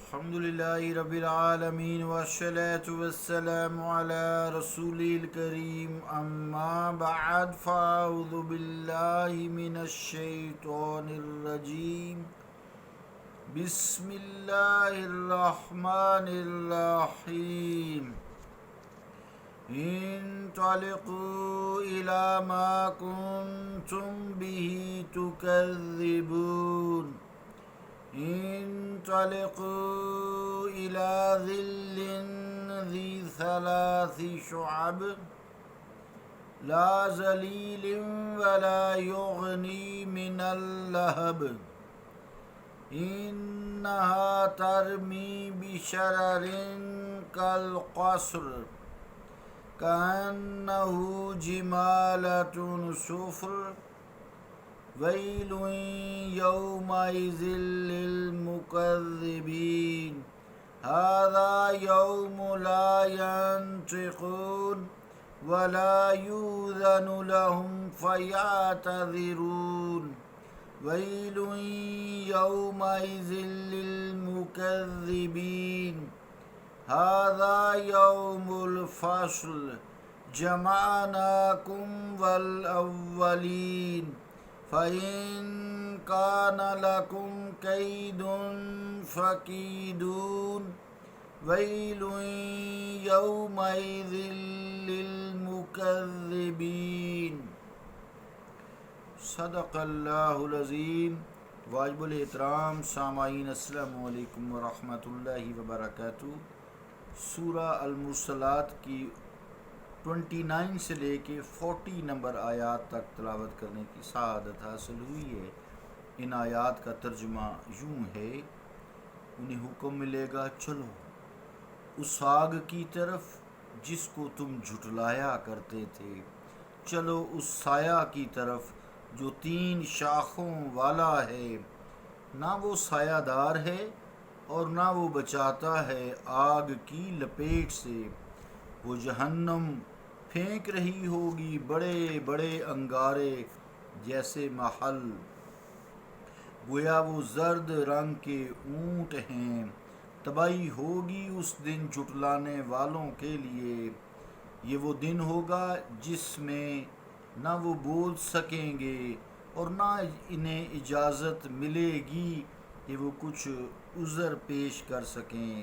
الحمد لله رب العالمين والصلاة والسلام على رسول الكريم أما بعد فأعوذ بالله من الشيطان الرجيم بسم الله الرحمن الرحيم انطلقوا إلى ما كنتم به تكذبون انطلقوا إلى ظل ذي ثلاث شعب لا ظليل ولا يغني من اللهب إنها ترمي بشرر كالقصر كأنه جمالة صفر ويل يومئذ للمكذبين هذا يوم لا ينطقون ولا يؤذن لهم فيعتذرون ويل يومئذ للمكذبين هذا يوم الفصل جمعناكم والأولين فإن كان لكم كيد فكيدون ويل يومئذ للمكذبين صدق اللہ العظیم۔ واجب الاحترام سامعین السلام علیکم ورحمۃ اللہ وبرکاتہ۔ سورہ المرسلات کی 29 سے لے کے 40 نمبر آیات تک تلاوت کرنے کی سعادت حاصل ہوئی ہے۔ ان آیات کا ترجمہ یوں ہے: انہیں حکم ملے گا چلو اس آگ کی طرف جس کو تم جھٹلایا کرتے تھے، چلو اس سایہ کی طرف جو 3 شاخوں والا ہے، نہ وہ سایہ دار ہے اور نہ وہ بچاتا ہے آگ کی لپیٹ سے۔ وہ جہنم پھینک رہی ہوگی بڑے بڑے انگارے جیسے محل، گویا وہ زرد رنگ کے اونٹ ہیں۔ تباہی ہوگی اس دن جھٹلانے والوں کے لیے۔ یہ وہ دن ہوگا جس میں نہ وہ بول سکیں گے اور نہ انہیں اجازت ملے گی کہ وہ کچھ عذر پیش کر سکیں۔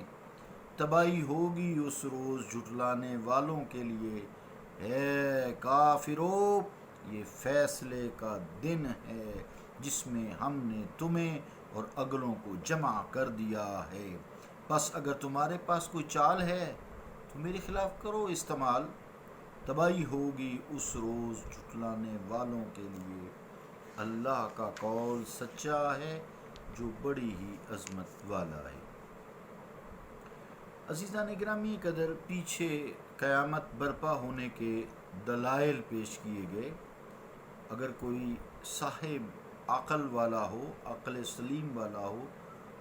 تباہی ہوگی اس روز جھٹلانے والوں کے لیے۔ اے کافرو، یہ فیصلے کا دن ہے جس میں ہم نے تمہیں اور اگلوں کو جمع کر دیا ہے، بس اگر تمہارے پاس کوئی چال ہے تو میرے خلاف کرو استعمال۔ تباہی ہوگی اس روز جھٹلانے والوں کے لیے۔ اللہ کا قول سچا ہے جو بڑی ہی عظمت والا ہے۔ عزیزان گرامی قدر، پیچھے قیامت برپا ہونے کے دلائل پیش کیے گئے۔ اگر کوئی صاحب عقل والا ہو، عقل سلیم والا ہو،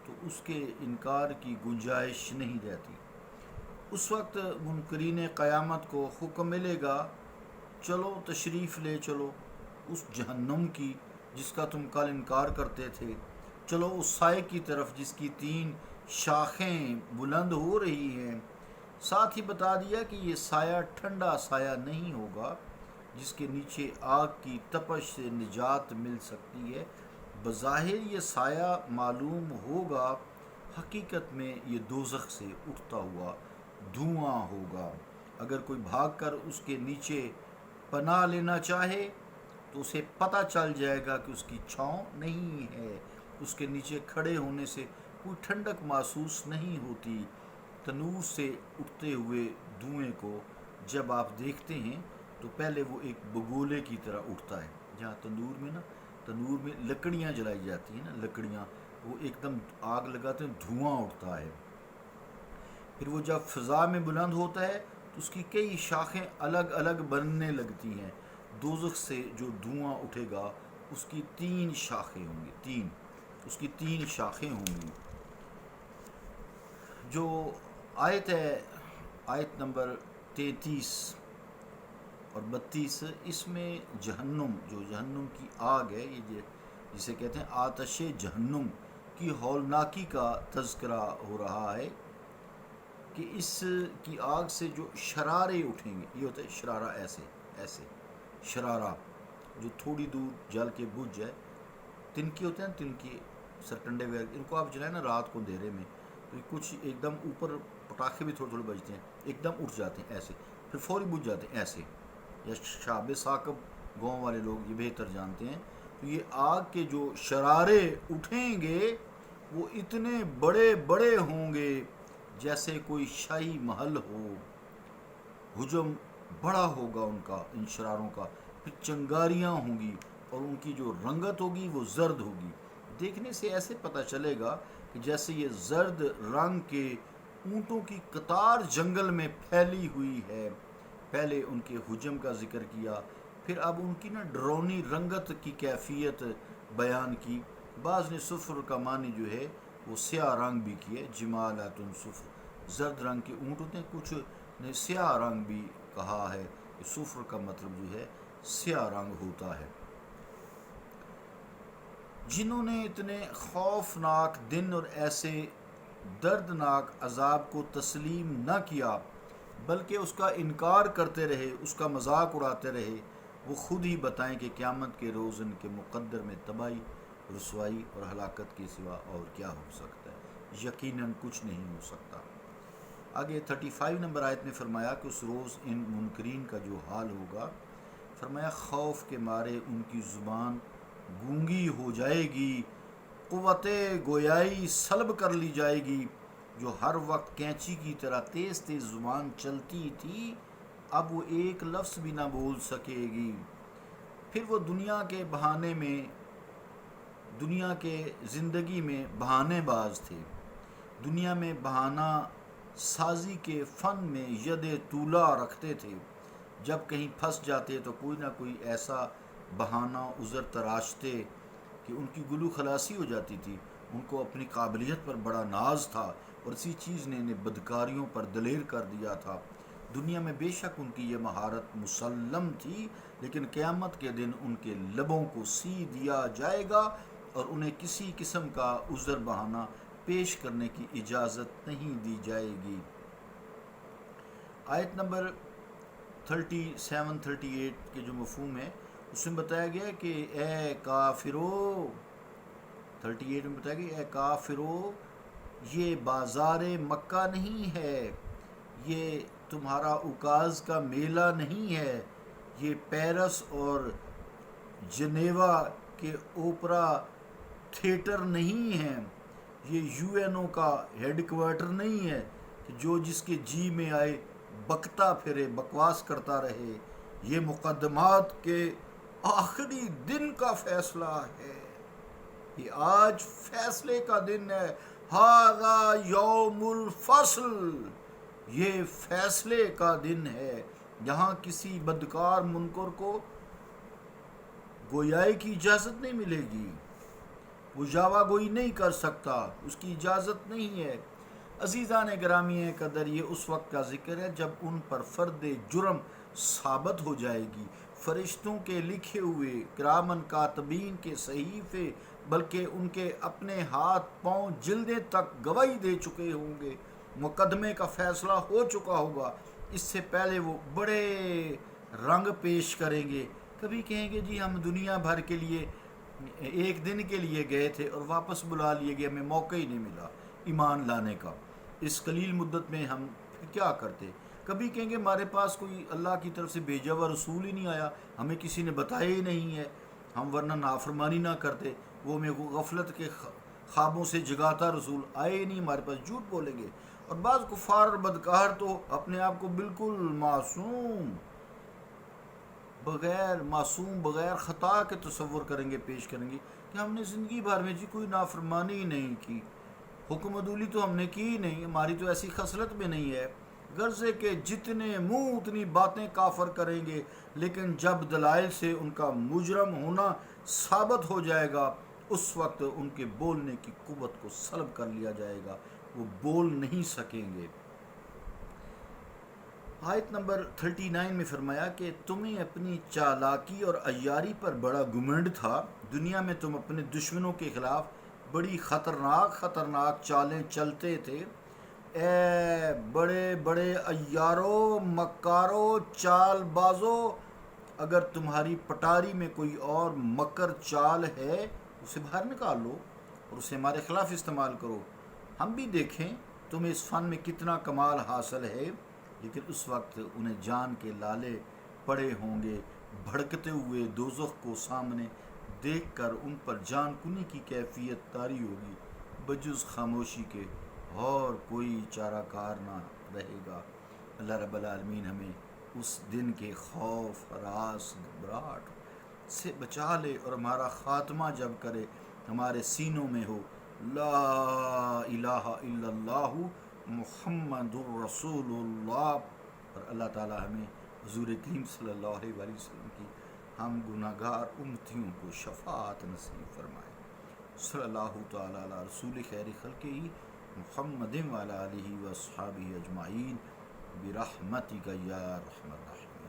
تو اس کے انکار کی گنجائش نہیں رہتی۔ اس وقت منکرین قیامت کو حکم ملے گا چلو تشریف لے چلو اس جہنم کی جس کا تم کل انکار کرتے تھے، چلو اس سائے کی طرف جس کی 3 شاخیں بلند ہو رہی ہیں۔ ساتھ ہی بتا دیا کہ یہ سایہ ٹھنڈا سایہ نہیں ہوگا جس کے نیچے آگ کی تپش سے نجات مل سکتی ہے۔ بظاہر یہ سایہ معلوم ہوگا، حقیقت میں یہ دوزخ سے اٹھتا ہوا دھواں ہوگا۔ اگر کوئی بھاگ کر اس کے نیچے پناہ لینا چاہے تو اسے پتہ چل جائے گا کہ اس کی چھاؤں نہیں ہے، اس کے نیچے کھڑے ہونے سے کوئی ٹھنڈک محسوس نہیں ہوتی۔ تنور سے اٹھتے ہوئے دھوئیں کو جب آپ دیکھتے ہیں تو پہلے وہ ایک بگولے کی طرح اٹھتا ہے، جہاں تندور میں لکڑیاں جلائی جاتی ہیں نا، لکڑیاں وہ ایک دم آگ لگاتے ہیں، دھواں اٹھتا ہے۔ پھر وہ جب فضا میں بلند ہوتا ہے تو اس کی کئی شاخیں الگ الگ بننے لگتی ہیں۔ دوزخ سے جو دھواں اٹھے گا اس کی 3 شاخیں ہوں گی، اس کی 3 شاخیں ہوں گی۔ جو آیت ہے، آیت نمبر 33 اور 32، اس میں جہنم کی آگ ہے، یہ جسے کہتے ہیں آتش جہنم، کی ہولناکی کا تذکرہ ہو رہا ہے کہ اس کی آگ سے جو شرارے اٹھیں گے. یہ ہوتا ہے شرارہ، ایسے ایسے شرارہ جو تھوڑی دور جل کے بجھ جائے. تنکی ہوتے ہیں نا، تنکی سرکنڈے وغیرہ، ان کو آپ جلائیں نا رات کو اندھیرے میں تو کچھ ایک دم اوپر پٹاخے بھی تھوڑے تھوڑے بجتے ہیں، ایک دم اٹھ جاتے ہیں ایسے، پھر فوری بجھ جاتے ہیں ایسے. یا شاب ثاقب گاؤں والے لوگ یہ بہتر جانتے ہیں. تو یہ آگ کے جو شرارے اٹھیں گے وہ اتنے بڑے بڑے ہوں گے جیسے کوئی شاہی محل ہو. حجم بڑا ہوگا ان کا، ان شراروں کا. پھر چنگاریاں ہوں گی اور ان کی جو رنگت ہوگی وہ زرد ہوگی. دیکھنے سے ایسے پتہ چلے گا کہ جیسے یہ زرد رنگ کے اونٹوں کی قطار جنگل میں پھیلی ہوئی ہے. پہلے ان کے حجم کا ذکر کیا، پھر اب ان کی ڈرونی رنگت کی کیفیت بیان کی. بعض نے صفر کا معنی جو ہے وہ سیاہ رنگ بھی کیے، جمالات صفر، زرد رنگ کے اونٹ ہوتے ہیں. کچھ نے سیاہ رنگ بھی کہا ہے کہ صفر کا مطلب جو ہے سیاہ رنگ ہوتا ہے. جنہوں نے اتنے خوفناک دن اور ایسے دردناک عذاب کو تسلیم نہ کیا بلکہ اس کا انکار کرتے رہے، اس کا مذاق اڑاتے رہے، وہ خود ہی بتائیں کہ قیامت کے روز ان کے مقدر میں تباہی، رسوائی اور ہلاکت کے سوا اور کیا ہو سکتا ہے. یقیناً کچھ نہیں ہو سکتا. آگے 35 نمبر آیت میں فرمایا کہ اس روز ان منکرین کا جو حال ہوگا، فرمایا خوف کے مارے ان کی زبان گونگی ہو جائے گی، قوت گویائی سلب کر لی جائے گی. جو ہر وقت کینچی کی طرح تیز تیز زبان چلتی تھی اب وہ ایک لفظ بھی نہ بول سکے گی. پھر وہ دنیا کے بہانے میں، دنیا کے زندگی میں بہانے باز تھے. دنیا میں بہانہ سازی کے فن میں ید طولہ رکھتے تھے. جب کہیں پھنس جاتے تو کوئی نہ کوئی ایسا بہانہ عذر تراشتے کہ ان کی گلو خلاصی ہو جاتی تھی. ان کو اپنی قابلیت پر بڑا ناز تھا اور اسی چیز نے انہیں بدکاریوں پر دلیر کر دیا تھا. دنیا میں بے شک ان کی یہ مہارت مسلم تھی، لیکن قیامت کے دن ان کے لبوں کو سی دیا جائے گا اور انہیں کسی قسم کا عذر بہانہ پیش کرنے کی اجازت نہیں دی جائے گی. آیت نمبر 37-38 کے جو مفہوم ہے اس میں بتایا گیا کہ اے کافرو، 38 میں بتایا گیا اے کافرو، یہ بازار مکہ نہیں ہے، یہ تمہارا اوکاز کا میلہ نہیں ہے، یہ پیرس اور جنیوا کے اوپرا تھیٹر نہیں ہے، یہ یو این او کا ہیڈ کوارٹر نہیں ہے کہ جو جس کے جی میں آئے بکتا پھرے، بکواس کرتا رہے. یہ مقدمات کے آخری دن کا فیصلہ ہے، یہ آج فیصلے کا دن ہے. ھذا یوم الفصل، یہ فیصلے کا دن ہے. یہاں کسی بدکار منکر کو گویائی کی اجازت نہیں ملے گی، وہ جاوا گوئی نہیں کر سکتا، اس کی اجازت نہیں ہے. عزیزان گرامی قدر، یہ اس وقت کا ذکر ہے جب ان پر فرد جرم ثابت ہو جائے گی. فرشتوں کے لکھے ہوئے کرامن کاتبین کے صحیفے بلکہ ان کے اپنے ہاتھ پاؤں جلدیں تک گواہی دے چکے ہوں گے. مقدمے کا فیصلہ ہو چکا ہوگا. اس سے پہلے وہ بڑے رنگ پیش کریں گے. کبھی کہیں گے جی ہم دنیا بھر کے لیے ایک دن کے لیے گئے تھے اور واپس بلا لیے گئے، ہمیں موقع ہی نہیں ملا ایمان لانے کا، اس قلیل مدت میں ہم کیا کرتے. کبھی کہیں گے ہمارے پاس کوئی اللہ کی طرف سے بھیجا ہوا رسول ہی نہیں آیا، ہمیں کسی نے بتایا ہی نہیں ہے، ہم ورنہ نافرمانی نہ کرتے، وہ ہمیں غفلت کے خوابوں سے جگاتا رسول آئے ہی نہیں ہمارے پاس، جھوٹ بولیں گے. اور بعض کفار اور بدکار تو اپنے آپ کو بالکل معصوم بغیر خطا کے تصور کریں گے، پیش کریں گے کہ ہم نے زندگی بھر میں جی کوئی نافرمانی ہی نہیں کی، حکم عدولی تو ہم نے کی ہی نہیں، ہماری تو ایسی خصلت میں نہیں ہے. غرضے کہ جتنے منہ اتنی باتیں کافر کریں گے، لیکن جب دلائل سے ان کا مجرم ہونا ثابت ہو جائے گا اس وقت ان کے بولنے کی قوت کو سلب کر لیا جائے گا، وہ بول نہیں سکیں گے. آیت نمبر 39 میں فرمایا کہ تمہیں اپنی چالاکی اور عیاری پر بڑا گھمنڈ تھا. دنیا میں تم اپنے دشمنوں کے خلاف بڑی خطرناک چالیں چلتے تھے۔ اے بڑے بڑے عیارو مکارو چال بازو، اگر تمہاری پٹاری میں کوئی اور مکر چال ہے اسے باہر نکال لو اور اسے ہمارے خلاف استعمال کرو، ہم بھی دیکھیں تمہیں اس فن میں کتنا کمال حاصل ہے۔ لیکن اس وقت انہیں جان کے لالے پڑے ہوں گے، بھڑکتے ہوئے دوزخ کو سامنے دیکھ کر ان پر جان کنی کی کیفیت طاری ہوگی، بجز خاموشی کے اور کوئی چارہ کار نہ رہے گا۔ اللہ رب العالمین ہمیں اس دن کے خوف، ہراس، گھبراہٹ سے بچا لے، اور ہمارا خاتمہ جب کرے ہمارے سینوں میں ہو لا الہ الا اللہ محمد الرسول اللہ، اور اللہ تعالی ہمیں حضور کریم صلی اللہ علیہ وآلہ وسلم کی ہم گناہگار امتیوں کو شفاعت نصیب فرمائے۔ صلی اللہ تعالی علی رسول خیر خلقہ محمد وعلی آلہ واصحابہ اجمعین برحمتک یا ارحم الراحمین۔